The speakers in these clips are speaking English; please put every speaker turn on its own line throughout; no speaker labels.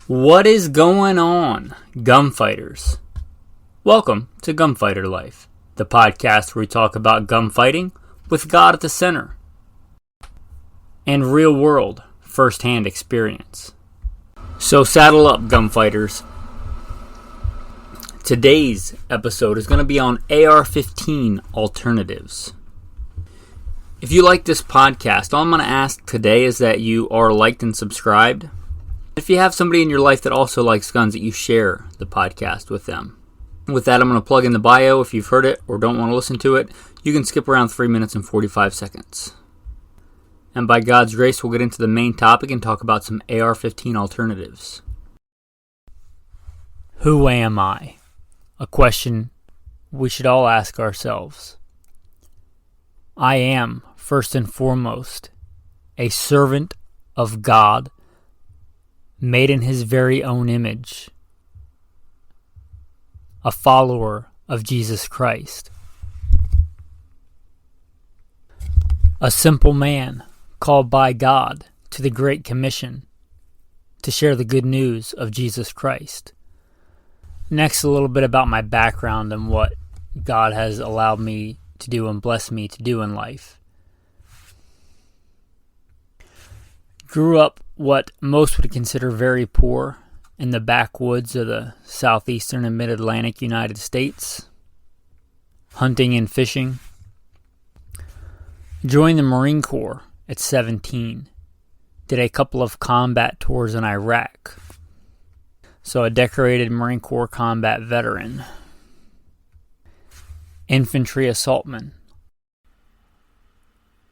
What is going on, gunfighters? Welcome to Gunfighter Life, the podcast where we talk about gunfighting with God at the center and real-world, first-hand experience. So saddle up, gunfighters. Today's episode is going to be on AR-15 alternatives. If you like this podcast, all I'm going to ask today is that you are liked and subscribed. If you have somebody in your life that also likes guns, that you share the podcast with them. With that, I'm going to plug in the bio. If you've heard it or don't want to listen to it, you can skip around 3 minutes and 45 seconds. And by God's grace, we'll get into the main topic and talk about some AR-15 alternatives. Who am I? A question we should all ask ourselves. I am, first and foremost, a servant of God, made in His very own image, a follower of Jesus Christ, a simple man called by God to the Great Commission to share the good news of Jesus Christ. Next, a little bit about my background and what God has allowed me to do and blessed me to do in life. Grew up what most would consider very poor in the backwoods of the southeastern and mid-Atlantic United States, hunting and fishing. Joined the Marine Corps at 17. Did a couple of combat tours in Iraq. So a decorated Marine Corps combat veteran. Infantry assaultman.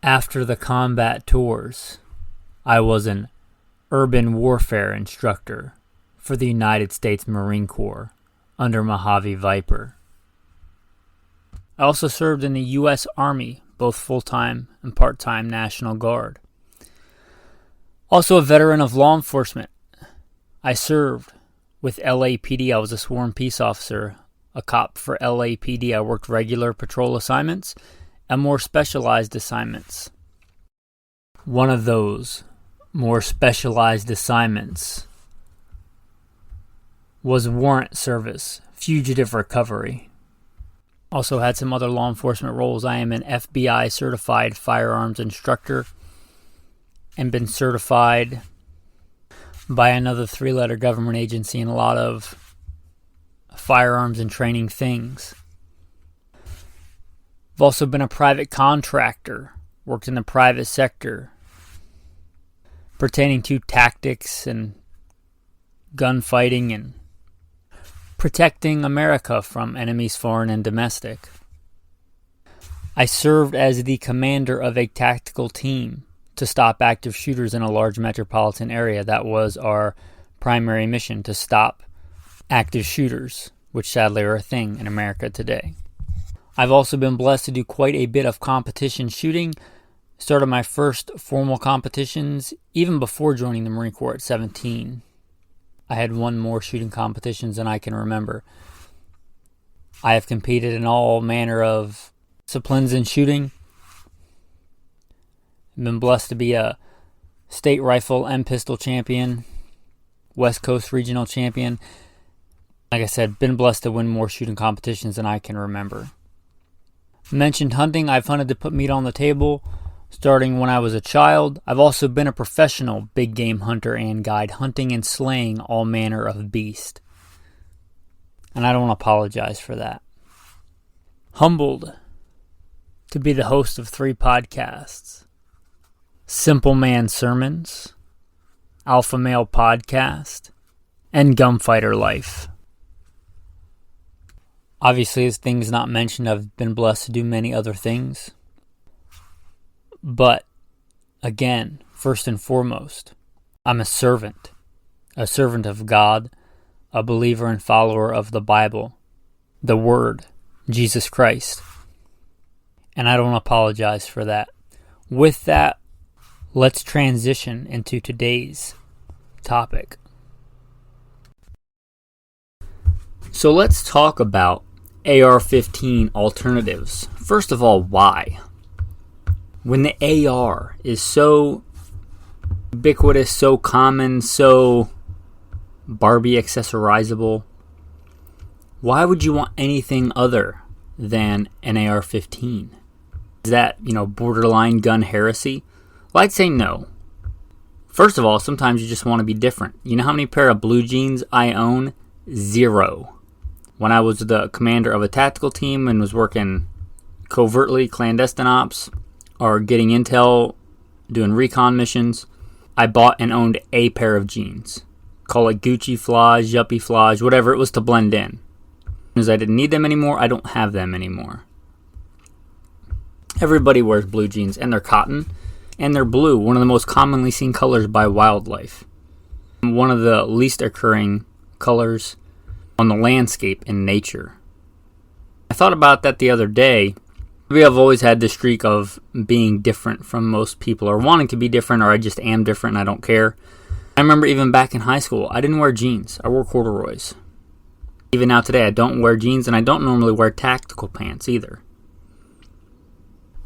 After the combat tours, I was an urban warfare instructor for the United States Marine Corps under Mojave Viper. I also served in the U.S. Army, both full-time and part-time National Guard. Also a veteran of law enforcement. I served with LAPD. I was a sworn peace officer, a cop for LAPD. I worked regular patrol assignments and more specialized assignments. One of those more specialized assignments was warrant service, fugitive recovery. Also had some other law enforcement roles. I am an FBI certified firearms instructor and been certified by another 3-letter government agency in a lot of firearms and training things. I've also been a private contractor, worked in the private sector, pertaining to tactics and gunfighting and protecting America from enemies foreign and domestic. I served as the commander of a tactical team to stop active shooters in a large metropolitan area. That was our primary mission, to stop active shooters, which sadly are a thing in America today. I've also been blessed to do quite a bit of competition shooting. Started my first formal competitions even before joining the Marine Corps at 17. I had won more shooting competitions than I can remember. I have competed in all manner of disciplines in shooting. I've been blessed to be a state rifle and pistol champion, West Coast regional champion. Like I said, been blessed to win more shooting competitions than I can remember. Mentioned hunting. I've hunted to put meat on the table starting when I was a child. I've also been a professional big game hunter and guide, hunting and slaying all manner of beast. And I don't apologize for that. Humbled to be the host of 3 podcasts. Simple Man Sermons, Alpha Male Podcast, and Gunfighter Life. Obviously, as things not mentioned, I've been blessed to do many other things. But, again, first and foremost, I'm a servant of God, a believer and follower of the Bible, the Word, Jesus Christ. And I don't apologize for that. With that, let's transition into today's topic. So let's talk about AR-15 alternatives. First of all, why? When the AR is so ubiquitous, so common, so Barbie accessorizable. Why would you want anything other than an AR-15? Is that, borderline gun heresy? Well, I'd say no. First of all, sometimes you just want to be different. You know how many pair of blue jeans I own? 0. When I was the commander of a tactical team and was working covertly, clandestine ops, or getting intel, doing recon missions, I bought and owned a pair of jeans. Call it Gucci Flage, Yuppie Flage, whatever it was to blend in. As I didn't need them anymore, I don't have them anymore. Everybody wears blue jeans, and they're cotton, and they're blue, one of the most commonly seen colors by wildlife. One of the least occurring colors on the landscape in nature. I thought about that the other day. Maybe I've always had this streak of being different from most people, or wanting to be different, or I just am different and I don't care. I remember even back in high school, I didn't wear jeans. I wore corduroys. Even now today, I don't wear jeans, and I don't normally wear tactical pants either.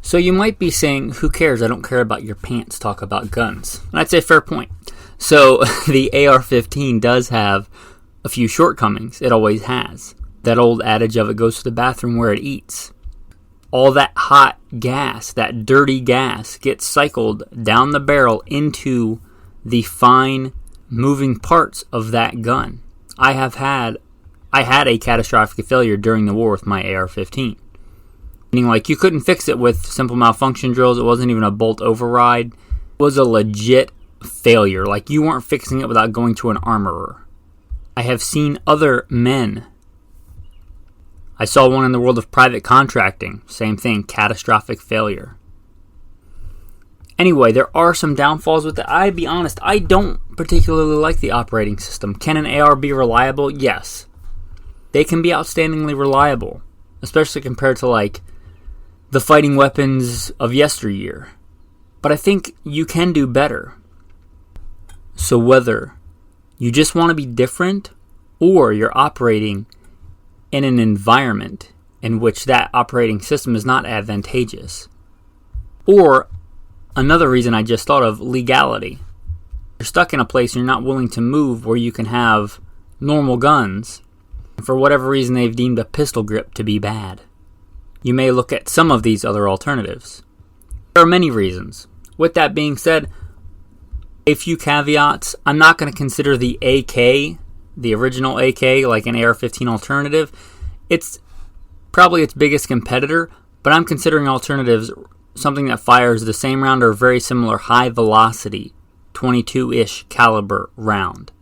So you might be saying, who cares? I don't care about your pants. Talk about guns. And I'd say fair point. So the AR-15 does have a few shortcomings. It always has. That old adage of it goes to the bathroom where it eats. All that hot gas, that dirty gas, gets cycled down the barrel into the fine moving parts of that gun. I had a catastrophic failure during the war with my AR-15. Meaning, like, you couldn't fix it with simple malfunction drills. It wasn't even a bolt override. It was a legit failure. Like, you weren't fixing it without going to an armorer. I have seen other men. I saw one in the world of private contracting. Same thing, catastrophic failure. Anyway, there are some downfalls with it. I'd be honest, I don't particularly like the operating system. Can an AR be reliable? Yes. They can be outstandingly reliable, especially compared to, like, the fighting weapons of yesteryear. But I think you can do better. So whether you just want to be different, or you're operating in an environment in which that operating system is not advantageous, or another reason I just thought of, legality. You're stuck in a place and you're not willing to move where you can have normal guns. For whatever reason, they've deemed a pistol grip to be bad. You may look at some of these other alternatives. There are many reasons. With that being said, a few caveats. I'm not going to consider the AK, the original AK, like an AR-15 alternative. It's probably its biggest competitor, but I'm considering alternatives something that fires the same round or very similar high velocity, 22-ish caliber round,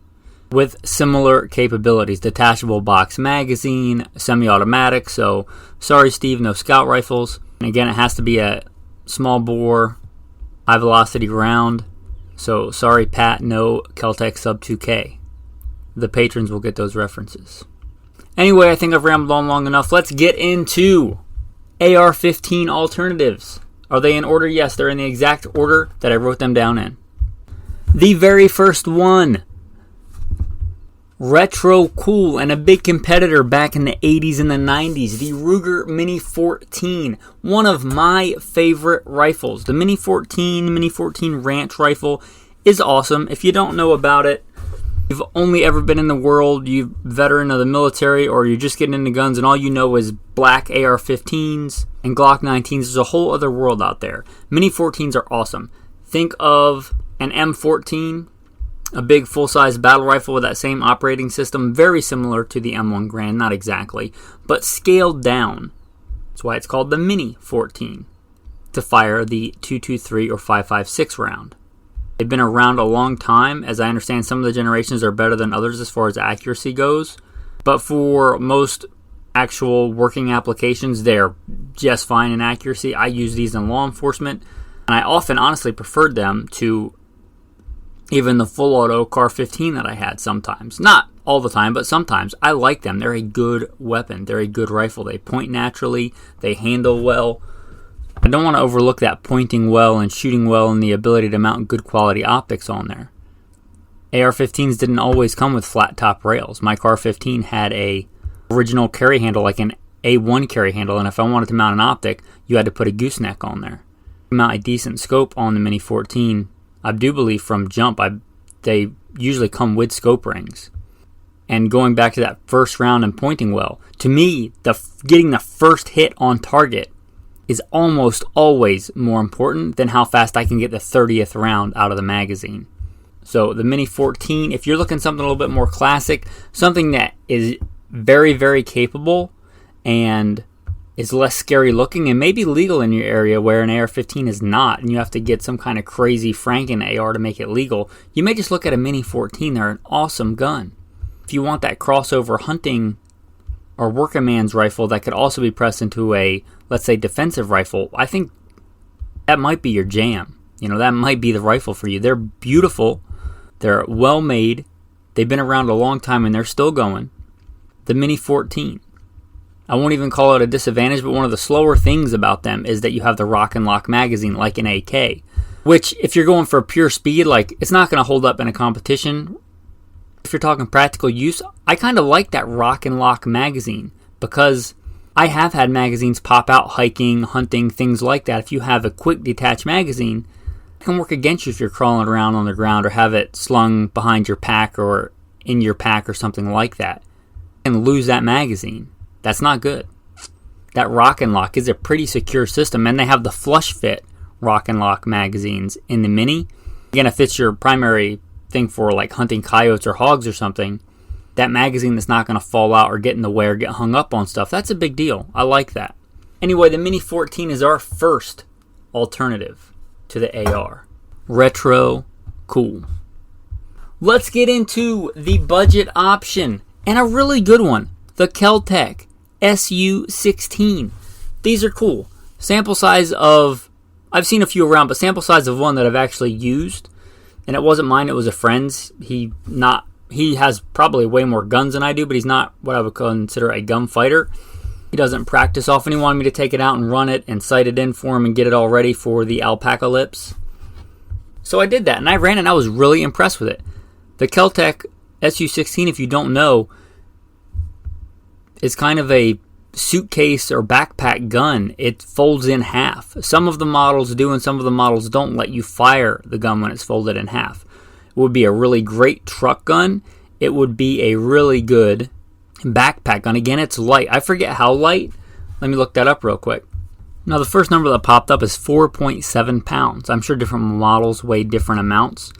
with similar capabilities. Detachable box magazine, semi-automatic, so sorry Steve, no scout rifles. And again, it has to be a small bore, high velocity round, so sorry Pat, no Kel-Tec sub 2K. The patrons will get those references. Anyway, I think I've rambled on long enough. Let's get into AR-15 alternatives. Are they in order? Yes, they're in the exact order that I wrote them down in. The very first one, retro cool and a big competitor back in the 80s and the 90s, the Ruger Mini 14, one of my favorite rifles. The Mini 14 Ranch rifle is awesome. If you don't know about it, you've only ever been in the world, you're a veteran of the military, or you're just getting into guns and all you know is black AR-15s and Glock 19s. There's a whole other world out there. Mini 14s are awesome. Think of an M14, a big full-size battle rifle with that same operating system, very similar to the M1 Garand, not exactly, but scaled down. That's why it's called the Mini 14, to fire the .223 or .556 round. They've been around a long time. As I understand, some of the generations are better than others as far as accuracy goes. But for most actual working applications, they're just fine in accuracy. I use these in law enforcement, and I often honestly preferred them to even the full auto Car 15 that I had sometimes. Not all the time, but sometimes. I like them. They're a good weapon. They're a good rifle. They point naturally. They handle well. I don't want to overlook that pointing well and shooting well and the ability to mount good quality optics on there. AR-15s didn't always come with flat top rails. My Car 15 had a original carry handle, like an A1 carry handle, and if I wanted to mount an optic, you had to put a gooseneck on there. To mount a decent scope on the Mini 14, I do believe from jump, they usually come with scope rings. and going back to that first round and pointing well. To me, getting the first hit on target is almost always more important than how fast I can get the 30th round out of the magazine. So the Mini 14, if you're looking something a little bit more classic, something that is very, very capable and is less scary looking and maybe legal in your area where an AR-15 is not, and you have to get some kind of crazy Franken AR to make it legal, you may just look at a Mini 14. They're an awesome gun. If you want that crossover hunting or working man's rifle that could also be pressed into a, let's say, defensive rifle, I think that might be your jam. That might be the rifle for you. They're beautiful. They're well made. They've been around a long time and they're still going. The Mini 14. I won't even call it a disadvantage, but one of the slower things about them is that you have the rock and lock magazine like an AK, which if you're going for pure speed, like, it's not going to hold up in a competition. If you're talking practical use, I kind of like that rock and lock magazine because I have had magazines pop out hiking, hunting, things like that. If you have a quick detach magazine, it can work against you if you're crawling around on the ground or have it slung behind your pack or in your pack or something like that. You can lose that magazine. That's not good. That rock and lock is a pretty secure system, and they have the flush fit rock and lock magazines in the Mini. Again, if it's your primary thing for like hunting coyotes or hogs or something, that magazine that's not going to fall out or get in the way or get hung up on stuff, that's a big deal. I like that. Anyway, the Mini 14 is our first alternative to the AR. Retro, cool. Let's get into the budget option, and a really good one, the Kel-Tec SU-16. These are cool. Sample size of, I've seen a few around, but sample size of one that I've actually used, and it wasn't mine, it was a friend's. He has probably way more guns than I do, but he's not what I would consider a gunfighter. He doesn't practice often. He wanted me to take it out and run it and sight it in for him and get it all ready for the alpaca lips. So I did that, and I ran it, and I was really impressed with it. The Kel-Tec SU-16, if you don't know, is kind of a suitcase or backpack gun. It folds in half. Some of the models do and some of the models don't let you fire the gun when it's folded in half. It would be a really great truck gun. It would be a really good backpack gun. Again, it's light. I forget how light. Let me look that up real quick. Now, the first number that popped up is 4.7 pounds. I'm sure different models weigh different amounts.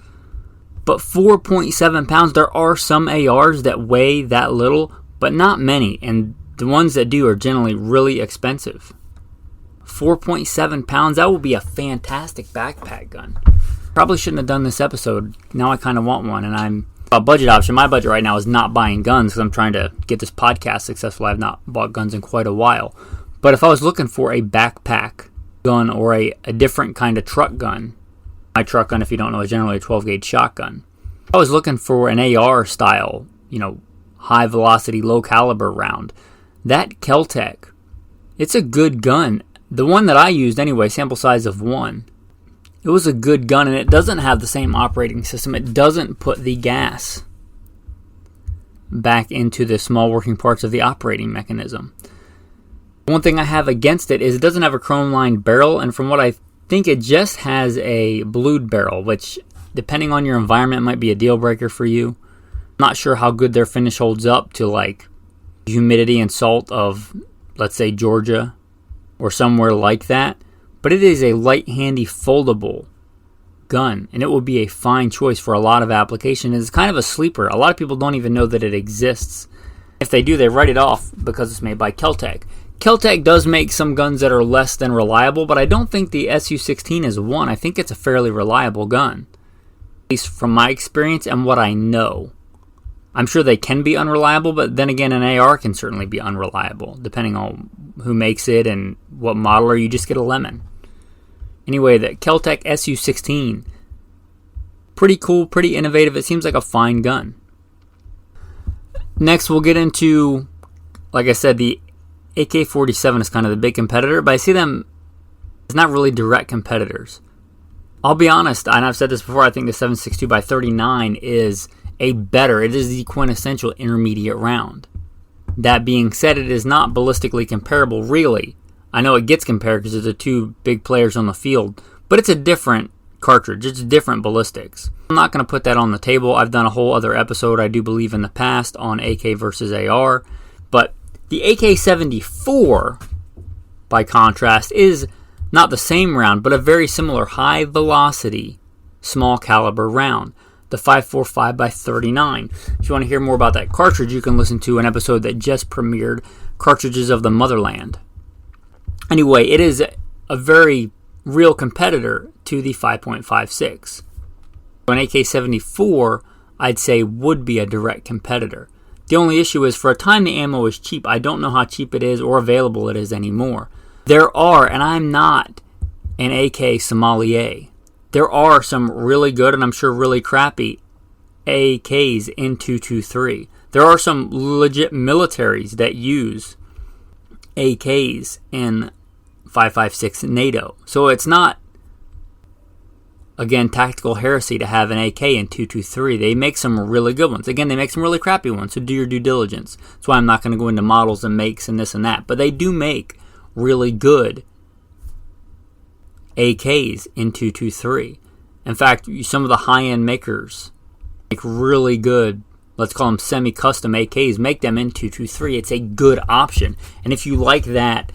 But 4.7 pounds, there are some ARs that weigh that little, but not many, and the ones that do are generally really expensive. 4.7 pounds, that will be a fantastic backpack gun. Probably shouldn't have done this episode. Now I kind of want one, and I'm a budget option. My budget right now is not buying guns because I'm trying to get this podcast successful. I've not bought guns in quite a while. But if I was looking for a backpack gun or a different kind of truck gun, my truck gun, if you don't know, is generally a 12-gauge shotgun. If I was looking for an AR style, high velocity, low caliber round, that Kel-Tec, it's a good gun. The one that I used anyway, sample size of 1, it was a good gun, and it doesn't have the same operating system. It doesn't put the gas back into the small working parts of the operating mechanism. One thing I have against it is it doesn't have a chrome lined barrel, and from what I think, it just has a blued barrel, which depending on your environment might be a deal breaker for you. Not sure how good their finish holds up to like humidity and salt of, let's say, Georgia or somewhere like that. But it is a light, handy, foldable gun, and it will be a fine choice for a lot of applications. It's kind of a sleeper. A lot of people don't even know that it exists. If they do, they write it off because it's made by Kel-Tec. Kel-Tec does make some guns that are less than reliable, but I don't think the SU-16 is one. I think it's a fairly reliable gun, at least from my experience and what I know. I'm sure they can be unreliable, but then again, an AR can certainly be unreliable, depending on who makes it and what model, or you just get a lemon. Anyway, the Kel-Tec SU-16, pretty cool, pretty innovative. It seems like a fine gun. Next, we'll get into, like I said, the AK-47 is kind of the big competitor, but I see them as not really direct competitors. I'll be honest, and I've said this before, I think the 7.62x39 is it is the quintessential intermediate round. That being said, it is not ballistically comparable, really. I know it gets compared because there's the two big players on the field, but it's a different cartridge. It's different ballistics. I'm not going to put that on the table. I've done a whole other episode, I do believe, in the past on AK versus AR. But the AK-74, by contrast, is not the same round, but a very similar high velocity, small caliber round. The 5.45x39. If you want to hear more about that cartridge, you can listen to an episode that just premiered, Cartridges of the Motherland. Anyway, it is a very real competitor to the 5.56. An AK-74, I'd say, would be a direct competitor. The only issue is, for a time the ammo is cheap. I don't know how cheap it is or available it is anymore. There are, and I'm not an AK sommelier, there are some really good, and I'm sure really crappy, AKs in 223. There are some legit militaries that use AKs in 5.56 NATO. So it's not, again, tactical heresy to have an AK in 223. They make some really good ones. Again, they make some really crappy ones, so do your due diligence. That's why I'm not going to go into models and makes and this and that. But they do make really good AKs in 223. In fact, some of the high-end makers make really good, let's call them semi-custom AKs, make them in 223. It's a good option. And if you like that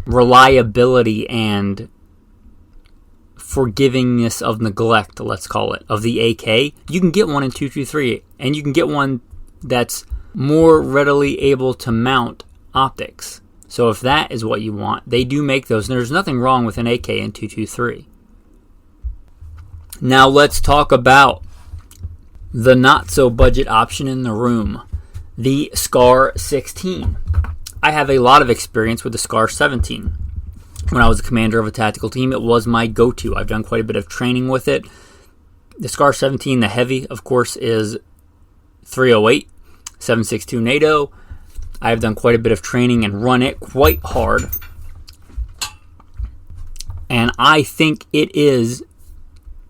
reliability and forgivingness of neglect, let's call it, of the AK, you can get one in 223, and you can get one that's more readily able to mount optics. So if that is what you want, they do make those, and there's nothing wrong with an AK in 223. Now let's talk about the not-so-budget option in the room, the SCAR 16. I have a lot of experience with the SCAR 17. When I was a commander of a tactical team, it was my go-to. I've done quite a bit of training with it. The SCAR 17, the heavy, of course, is 308, 7.62 NATO. I have done quite a bit of training and run it quite hard. And I think it is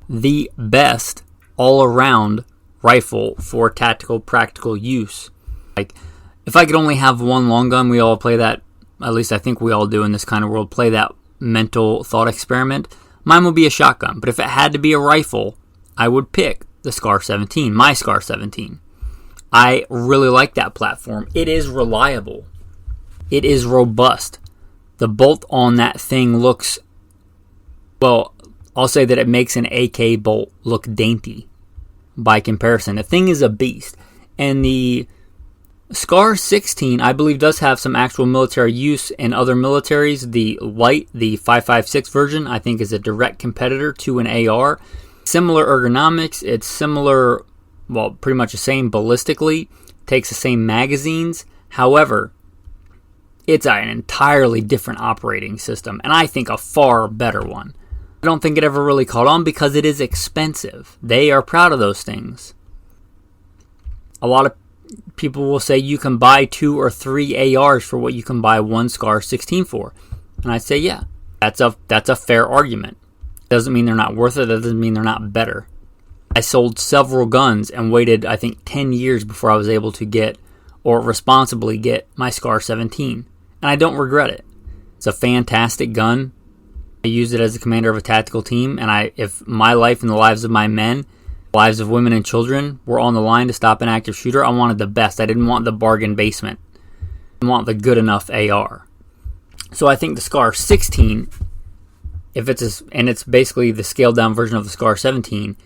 the best all-around rifle for tactical, practical use. Like, if I could only have one long gun, we all play that, at least I think we all do in this kind of world, play that mental thought experiment. Mine would be a shotgun. But if it had to be a rifle, I would pick the SCAR 17, my SCAR 17. I really like that platform. It is reliable. It is robust. The bolt on that thing looks, well, I'll say that it makes an AK bolt look dainty by comparison. The thing is a beast. And the SCAR 16, I believe, does have some actual military use in other militaries. The light, the 5.56 version, I think is a direct competitor to an AR. Similar ergonomics. It's similar, well, pretty much the same ballistically. Takes the same magazines. However, it's an entirely different operating system, and I think a far better one. I don't think it ever really caught on because it is expensive. They are proud of those things. A lot of people will say you can buy 2 or 3 ARs for what you can buy one SCAR 16 for. And I say, yeah, that's a fair argument. Doesn't mean they're not worth it. That doesn't mean they're not better. I sold several guns and waited, I think, 10 years before I was able to get, or responsibly get, my SCAR 17. And I don't regret it. It's a fantastic gun. I used it as a commander of a tactical team, and if my life and the lives of my men, lives of women and children were on the line to stop an active shooter, I wanted the best. I didn't want the bargain basement. I want the good enough AR. So I think the SCAR 16, and it's basically the scaled down version of the SCAR 17,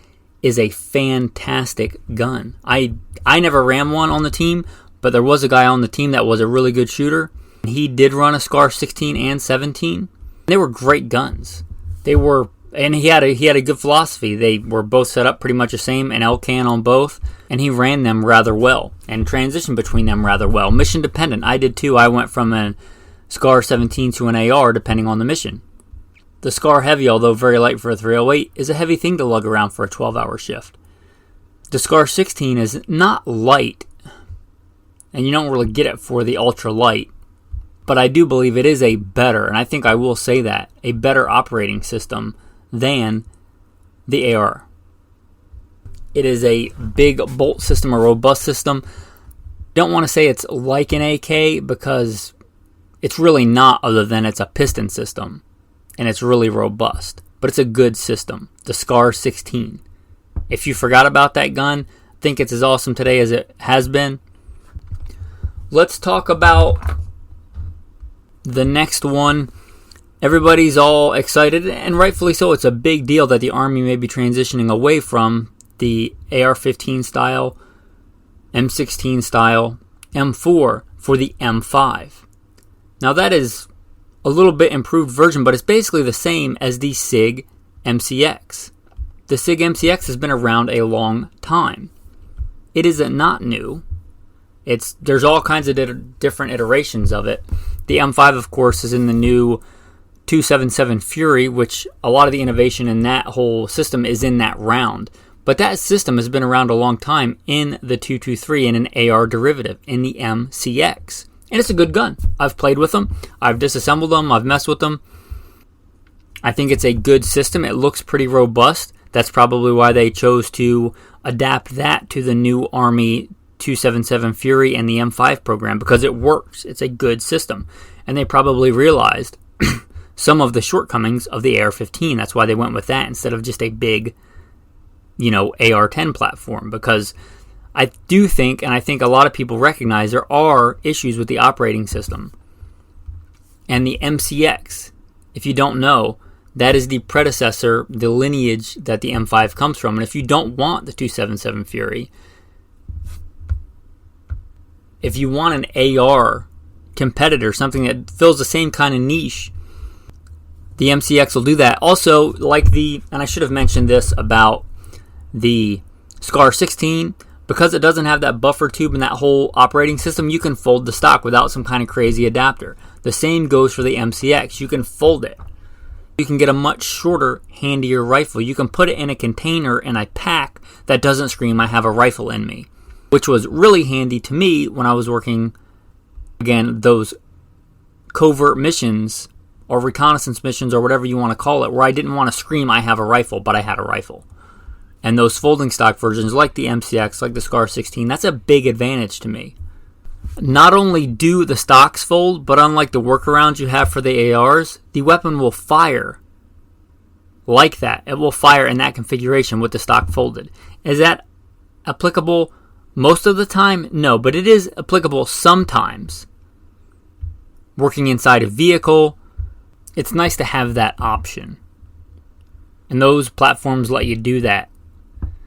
is a fantastic gun. I never ran one on the team, but there was a guy on the team that was a really good shooter. He did run a SCAR 16 and 17. They were great guns. And he had a good philosophy. They were both set up pretty much the same, an L-can on both, and he ran them rather well and transitioned between them rather well. Mission dependent. I did too. I went from a SCAR 17 to an AR depending on the mission. The SCAR Heavy, although very light for a 308, is a heavy thing to lug around for a 12-hour shift. The SCAR 16 is not light, and you don't really get it for the ultra light. But I do believe it is a better, and I think I will say that, a better operating system than the AR. It is a big bolt system, a robust system. Don't want to say it's like an AK because it's really not, other than it's a piston system, and it's really robust. but it's a good system. The SCAR 16. If you forgot about that gun, think it's as awesome today as it has been. Let's talk about the next one. Everybody's all excited, and rightfully so. It's a big deal that the Army may be transitioning away from the AR-15 style, M16 style, M4 for the M5. Now that is a little bit improved version, but it's basically the same as the SIG MCX. The SIG MCX has been around a long time. It is not new. There's all kinds of different iterations of it. The M5, of course, is in the new 277 Fury, which a lot of the innovation in that whole system is in that round. But that system has been around a long time in the 223 in an AR derivative, in the MCX. And it's a good gun. I've played with them. I've disassembled them. I've messed with them. I think it's a good system. It looks pretty robust. That's probably why they chose to adapt that to the new Army 277 Fury and the M5 program, because it works. It's a good system. And they probably realized some of the shortcomings of the AR-15. That's why they went with that instead of just a big, AR-10 platform. Because I do think, and I think a lot of people recognize, there are issues with the operating system. And the MCX, if you don't know, that is the predecessor, the lineage that the M5 comes from. And if you don't want the 277 Fury, if you want an AR competitor, something that fills the same kind of niche, the MCX will do that. Also, and I should have mentioned this about the SCAR 16, because it doesn't have that buffer tube and that whole operating system, you can fold the stock without some kind of crazy adapter. The same goes for the MCX. You can fold it. You can get a much shorter, handier rifle. You can put it in a container in a pack that doesn't scream, "I have a rifle in me," which was really handy to me when I was working, again, those covert missions or reconnaissance missions or whatever you want to call it, where I didn't want to scream, "I have a rifle," but I had a rifle. And those folding stock versions, like the MCX, like the SCAR 16, that's a big advantage to me. Not only do the stocks fold, but unlike the workarounds you have for the ARs, the weapon will fire like that. It will fire in that configuration with the stock folded. Is that applicable most of the time? No, but it is applicable sometimes. Working inside a vehicle, it's nice to have that option. And those platforms let you do that.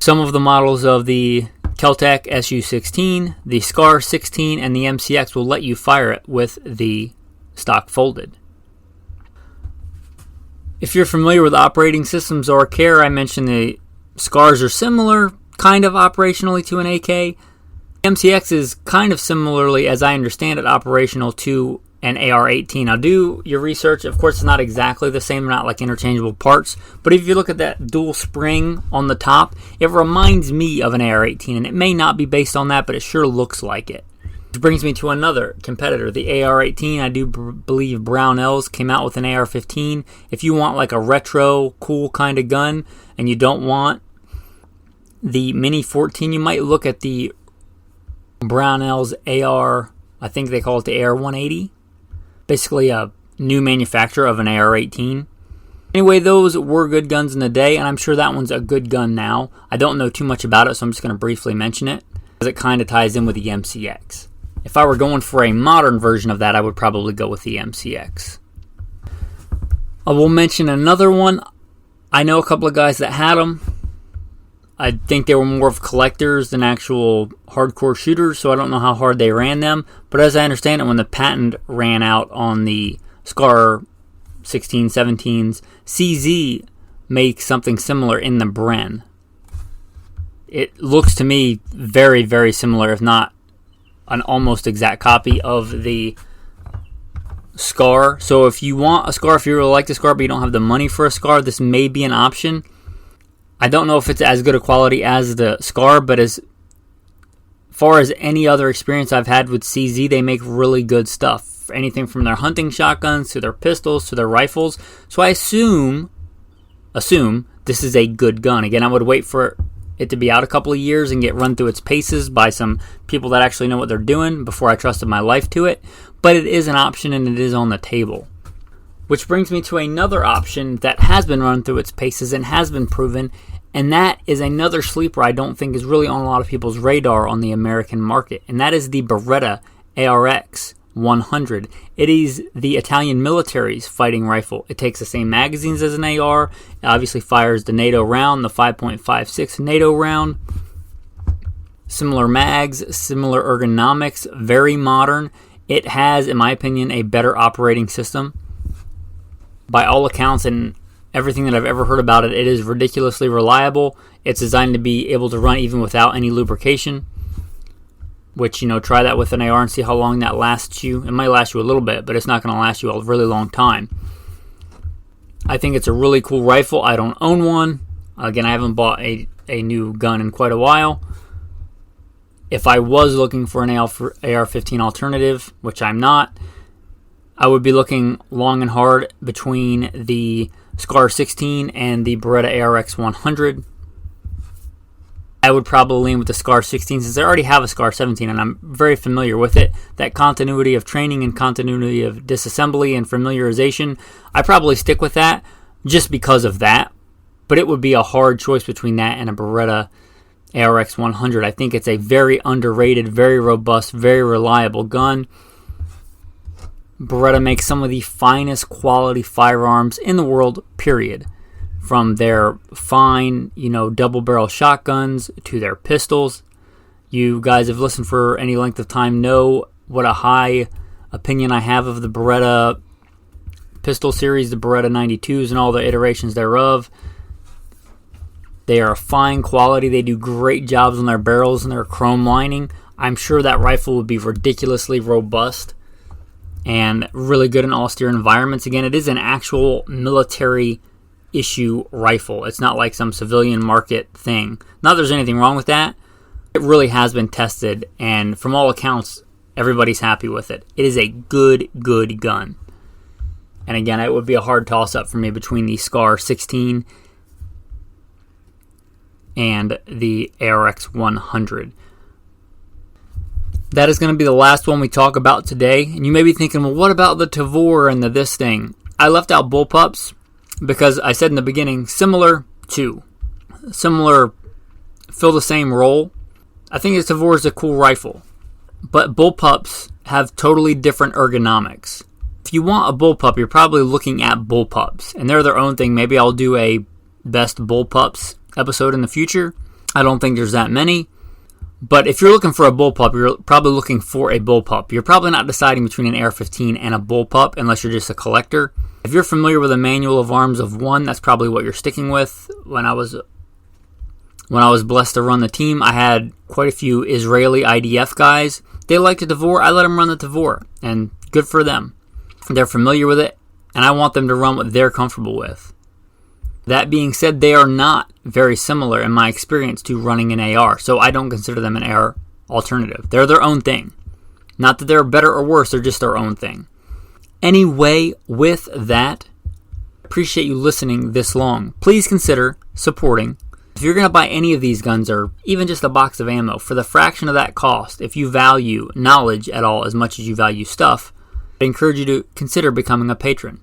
Some of the models of the Keltec SU-16, the SCAR 16, and the MCX will let you fire it with the stock folded. If you're familiar with operating systems or CARE, I mentioned the SCARs are similar, kind of operationally, to an AK. MCX is kind of similarly, as I understand it, operational to an AR-18. Now do your research. Of course, it's not exactly the same, not like interchangeable parts, but if you look at that dual spring on the top, it reminds me of an AR-18, and it may not be based on that, but it sure looks like it. Which brings me to another competitor, the AR-18. I do believe Brownells came out with an AR-15. If you want like a retro, cool kind of gun, and you don't want the Mini 14, you might look at the Brownells AR, I think they call it the AR-180. Basically a new manufacturer of an AR-18. Anyway, those were good guns in the day, and I'm sure that one's a good gun now. I don't know too much about it, so I'm just going to briefly mention it, because it kind of ties in with the MCX. If I were going for a modern version of that, I would probably go with the MCX. I will mention another one. I know a couple of guys that had them. I think they were more of collectors than actual hardcore shooters, so I don't know how hard they ran them. But as I understand it, when the patent ran out on the SCAR 16, 17s, CZ makes something similar in the Bren. It looks to me very, very similar, if not an almost exact copy of the SCAR. So if you want a SCAR, if you really like the SCAR but you don't have the money for a SCAR, this may be an option. I don't know if it's as good a quality as the SCAR, but as far as any other experience I've had with CZ, they make really good stuff. Anything from their hunting shotguns to their pistols to their rifles. So I assume this is a good gun. Again, I would wait for it to be out a couple of years and get run through its paces by some people that actually know what they're doing before I trusted my life to it. But it is an option and it is on the table. Which brings me to another option that has been run through its paces and has been proven, and that is another sleeper I don't think is really on a lot of people's radar on the American market, and that is the Beretta ARX 100. It is the Italian military's fighting rifle. It takes the same magazines as an AR. It obviously fires the NATO round, the 5.56 NATO round. Similar mags, similar ergonomics, very modern. It has, in my opinion, a better operating system. By all accounts and everything that I've ever heard about it, it is ridiculously reliable. It's designed to be able to run even without any lubrication. Which, try that with an AR and see how long that lasts you. It might last you a little bit, but it's not going to last you a really long time. I think it's a really cool rifle. I don't own one. Again, I haven't bought a new gun in quite a while. If I was looking for an AR-15 alternative, which I'm not, I would be looking long and hard between the SCAR 16 and the Beretta ARX 100. I would probably lean with the SCAR 16 since I already have a SCAR 17 and I'm very familiar with it. That continuity of training and continuity of disassembly and familiarization, I probably stick with that just because of that. But it would be a hard choice between that and a Beretta ARX 100. I think it's a very underrated, very robust, very reliable gun. Beretta makes some of the finest quality firearms in the world, period. From their fine, double barrel shotguns to their pistols. You guys have listened for any length of time know what a high opinion I have of the Beretta pistol series, the Beretta 92s and all the iterations thereof. They are fine quality. They do great jobs on their barrels and their chrome lining. I'm sure that rifle would be ridiculously robust and really good in austere environments. Again, it is an actual military issue rifle. It's not like some civilian market thing. Not that there's anything wrong with that. It really has been tested, and from all accounts, everybody's happy with it. It is a good gun. And again, it would be a hard toss-up for me between the SCAR 16 and the ARX 100. That is going to be the last one we talk about today. And you may be thinking, well, what about the Tavor and the this thing? I left out bullpups because I said in the beginning, similar, fill the same role. I think the Tavor is a cool rifle, but bullpups have totally different ergonomics. If you want a bullpup, you're probably looking at bullpups, and they're their own thing. Maybe I'll do a best bullpups episode in the future. I don't think there's that many. But if you're looking for a bullpup, you're probably looking for a bullpup. You're probably not deciding between an AR-15 and a bullpup unless you're just a collector. If you're familiar with a manual of arms of one, that's probably what you're sticking with. When I was blessed to run the team, I had quite a few Israeli IDF guys. They liked the Tavor. I let them run the Tavor, and good for them. They're familiar with it, and I want them to run what they're comfortable with. That being said, they are not very similar in my experience to running an AR, so I don't consider them an AR alternative. They're their own thing. Not that they're better or worse, they're just their own thing. Anyway, with that, appreciate you listening this long. Please consider supporting. If you're going to buy any of these guns or even just a box of ammo, for the fraction of that cost, if you value knowledge at all as much as you value stuff, I encourage you to consider becoming a patron.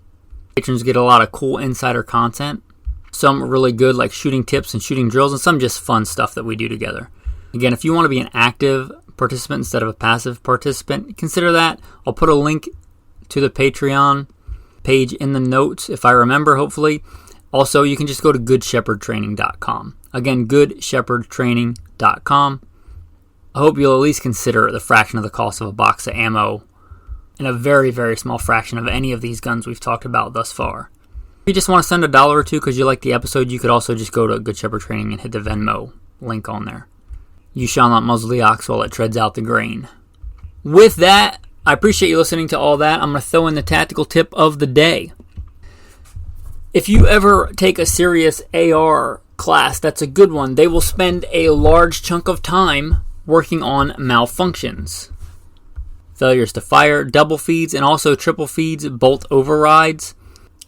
Patrons get a lot of cool insider content. Some really good like shooting tips and shooting drills, and some just fun stuff that we do together. Again, if you want to be an active participant instead of a passive participant, consider that. I'll put a link to the Patreon page in the notes if I remember, hopefully. Also, you can just go to goodshepherdtraining.com. Again, goodshepherdtraining.com. I hope you'll at least consider the fraction of the cost of a box of ammo and a very, very small fraction of any of these guns we've talked about thus far. If you just want to send $1 or $2 because you like the episode, you could also just go to Good Shepherd Training and hit the Venmo link on there. You shall not muzzle the ox while it treads out the grain. With that, I appreciate you listening to all that. I'm going to throw in the tactical tip of the day. If you ever take a serious AR class, that's a good one. They will spend a large chunk of time working on malfunctions. Failures to fire, double feeds, and also triple feeds, bolt overrides.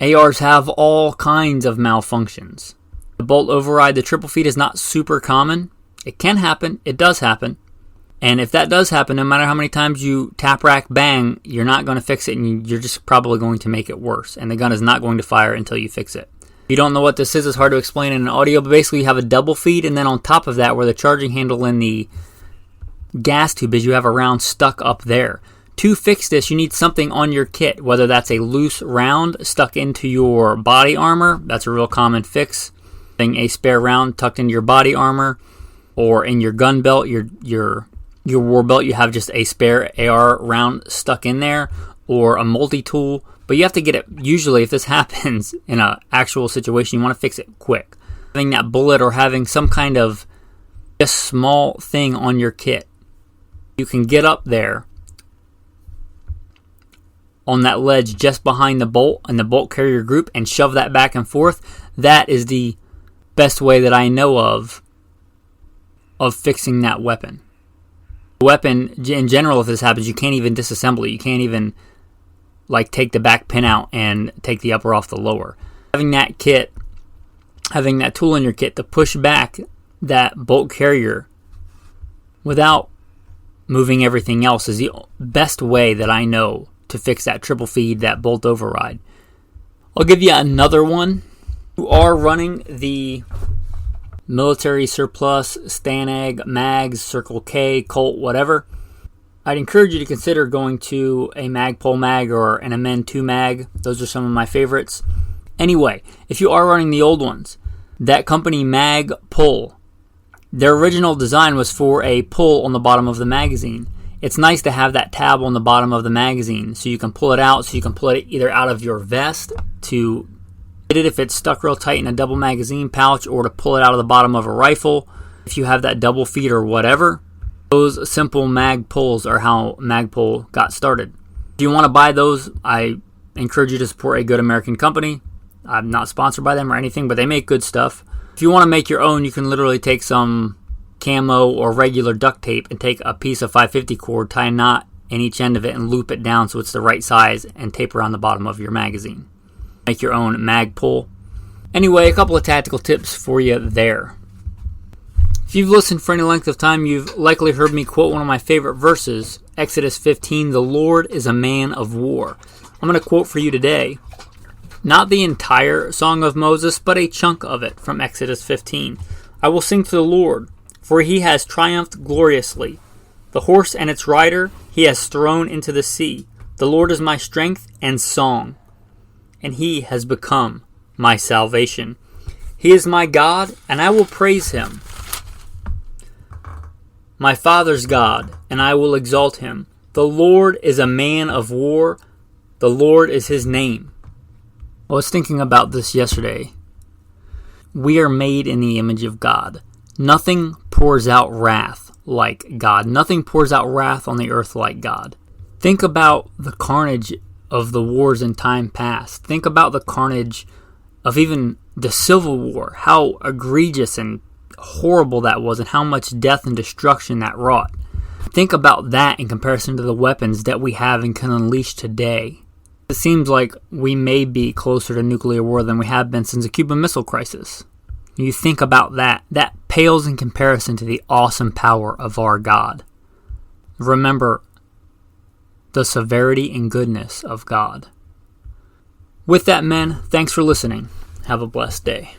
ARs have all kinds of malfunctions. The bolt override, the triple feed is not super common. It can happen. It does happen. And if that does happen, no matter how many times you tap, rack, bang, you're not going to fix it, and you're just probably going to make it worse. And the gun is not going to fire until you fix it. If you don't know what this is, it's hard to explain in an audio, but basically you have a double feed, and then on top of that, where the charging handle and the gas tube is, you have a round stuck up there. To fix this, you need something on your kit, whether that's a loose round stuck into your body armor. That's a real common fix. A spare round tucked into your body armor, or in your gun belt, your war belt, you have just a spare AR round stuck in there, or a multi-tool. But you have to get it, usually if this happens in an actual situation, you want to fix it quick. Having that bullet or having some kind of just small thing on your kit, you can get up there on that ledge just behind the bolt and the bolt carrier group and shove that back and forth. That is the best way that I know of fixing that weapon. The weapon, in general, if this happens, you can't even disassemble it. You can't even take the back pin out and take the upper off the lower. Having that kit, having that tool in your kit to push back that bolt carrier without moving everything else is the best way that I know to fix that triple feed, that bolt override. I'll give you another one. You are running the military surplus, Stanag, Mags, Circle K, Colt, whatever. I'd encourage you to consider going to a Magpul mag or an Amend 2 mag. Those are some of my favorites. Anyway, if you are running the old ones, that company Magpul, their original design was for a pull on the bottom of the magazine. It's nice to have that tab on the bottom of the magazine so you can pull it out, so you can pull it either out of your vest to get it if it's stuck real tight in a double magazine pouch, or to pull it out of the bottom of a rifle if you have that double feed or whatever. Those simple mag pulls are how Magpul got started. If you want to buy those, I encourage you to support a good American company. I'm not sponsored by them or anything, but they make good stuff. If you want to make your own, you can literally take some camo or regular duct tape and take a piece of 550 cord, tie a knot in each end of it, and loop it down so it's the right size, and tape around the bottom of your magazine. Make your own Magpul. Anyway, a couple of tactical tips for you there. If you've listened for any length of time, you've likely heard me quote one of my favorite verses, Exodus 15, "The Lord is a man of war." I'm going to quote for you today, not the entire Song of Moses, but a chunk of it from Exodus 15. "I will sing to the Lord, for he has triumphed gloriously. The horse and its rider he has thrown into the sea. The Lord is my strength and song, and he has become my salvation. He is my God, and I will praise him. My father's God, and I will exalt him. The Lord is a man of war. The Lord is his name." I was thinking about this yesterday. We are made in the image of God. Nothing pours out wrath like God. Nothing pours out wrath on the earth like God. Think about the carnage of the wars in time past. Think about the carnage of even the Civil War, how egregious and horrible that was, and how much death and destruction that wrought. Think about that in comparison to the weapons that we have and can unleash today. It seems like we may be closer to nuclear war than we have been since the Cuban Missile Crisis. You think about that. That pales in comparison to the awesome power of our God. Remember the severity and goodness of God. With that, men, thanks for listening. Have a blessed day.